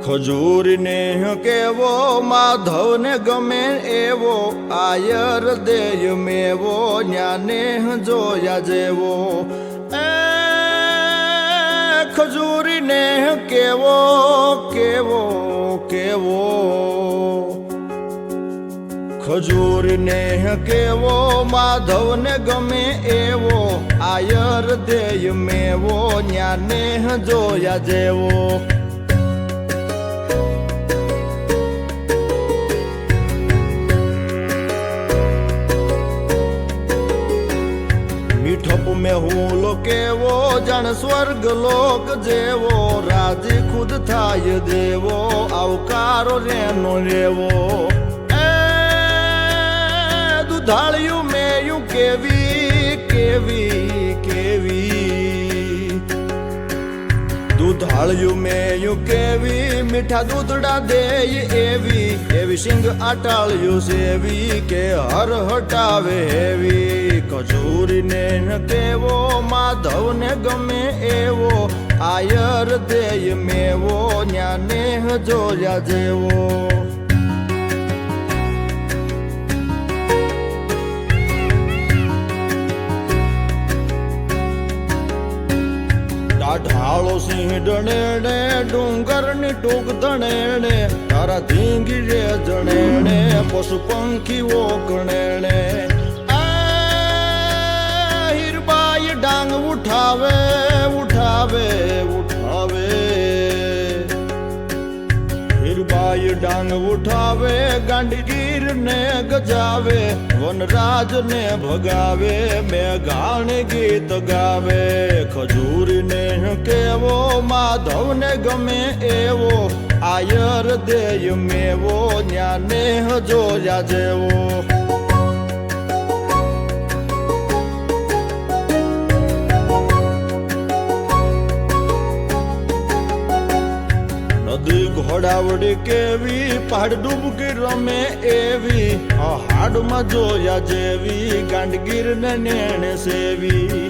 ખજૂરને કેવો માધવને ગમે એવો આયર દેય મેવો ન્યાને જોયા જેવો એ ખજૂરીને કેવો કેવો કેવો ખજૂરને કેવો માધવને ગમે એવો આયર દેય મેવો ન્યાને જોયા જેવો મીઠપ में હું કેવો જાણ સ્વર્ગ લોક જેવો રાજી ખુદ થાય દેવો આવકારો રેનો રેવો એ દુધાળ્યું મેયું કેવી કેવી કેવી દુધાળ્યું મેયું કેવી મીઠા દૂધડા દેય એવી એવી સિંગ આટાળ્યું સેવી કે હર હટાવે એવી ખજૂરીને કેવો માધવને ગમે એવો આયર દેય મેવો ન્યાને જોયા જેવો ઢાળો સિંહ ડણેણે ડુંગરની ટૂંક ધણેણે તારા ધીંગી રે જણેણે પશુ પંખીઓ ગણેણે હીરબાઈ ડાંગ ઉઠાવે ઉઠાવે ઉઠાવે હીરબાઈ ડાંગ ઉઠાવે ગાંડીગીર ને ગજાવે વનરાજ ને ભગાવે મેઘાણ ગીત ગાવે ખજૂરીને કેવો માધવને ગમે એવો આયર દેય મેવો ન્યાને જોયા જેવો નદી ઘોડાવડી કેવી પહાડ ડૂબકી રમે એવી હાડમાં જોયા જેવી ગાંડગીર ને નેણે સેવી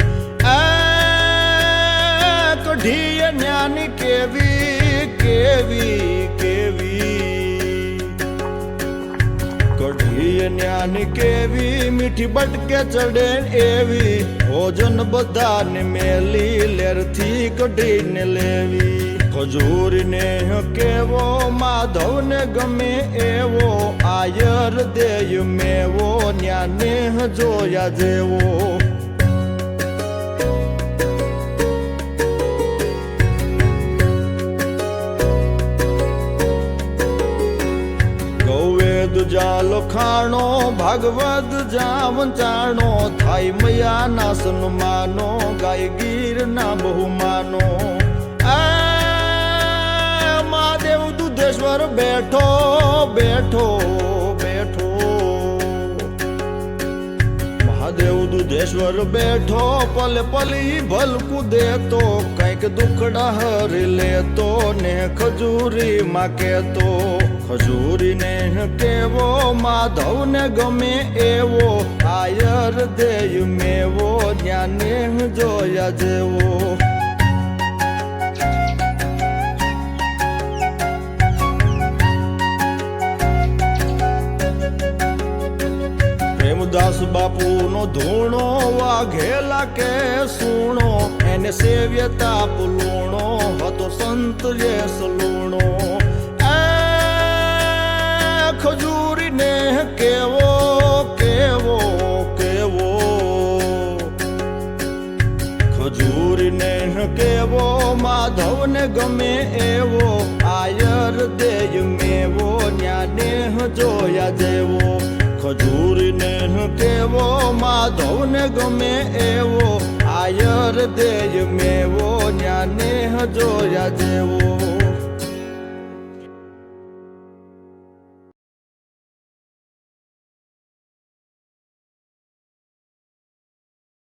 કઢીએ ન્યાની કેવી કેવી કેવી કઢીએ ન્યાની કેવી મીઠી બટકે ચડે એવી ભોજન બધાને મેલી લેરથી કઢીને લેવી ખજૂરીને કેવો માધવને ગમે એવો આયર દેય મેવો ન્યાને જોયા જેવો ગૌવેદ જા લખાણો ભાગવત જા વંચાણો થાય મયાના સન્માનો ગાય ગીરના બહુમાનો મહાદેવ દુધેશ્વર બેઠો બેઠો બેઠો મહાદેવ દુધેશ્વર બેઠો પલે પલી ભલકું દેતો કઈક દુખડા હરી લેતો ને ખજૂરી માં કેતો ખજૂરીને કેવો માધવને ગમે એવો આયર દેય મેવો ન્યાને જોયા જેવો દાસ બાપુ નો ધૂણો વાઘેલા કે સૂણો એને સેવ્યતા પુલુણો હતો સંત યસ લૂણો ખજૂરીને કેવો કેવો કેવો ખજૂરીને કેવો માધવને ગમે એવો આયર દેય મેવો ન્યાને જોયા જેવો ખજૂરીને કેવો માધવને ગમે એવો આયર દેય મેવો ન્યાને જોયા જેવો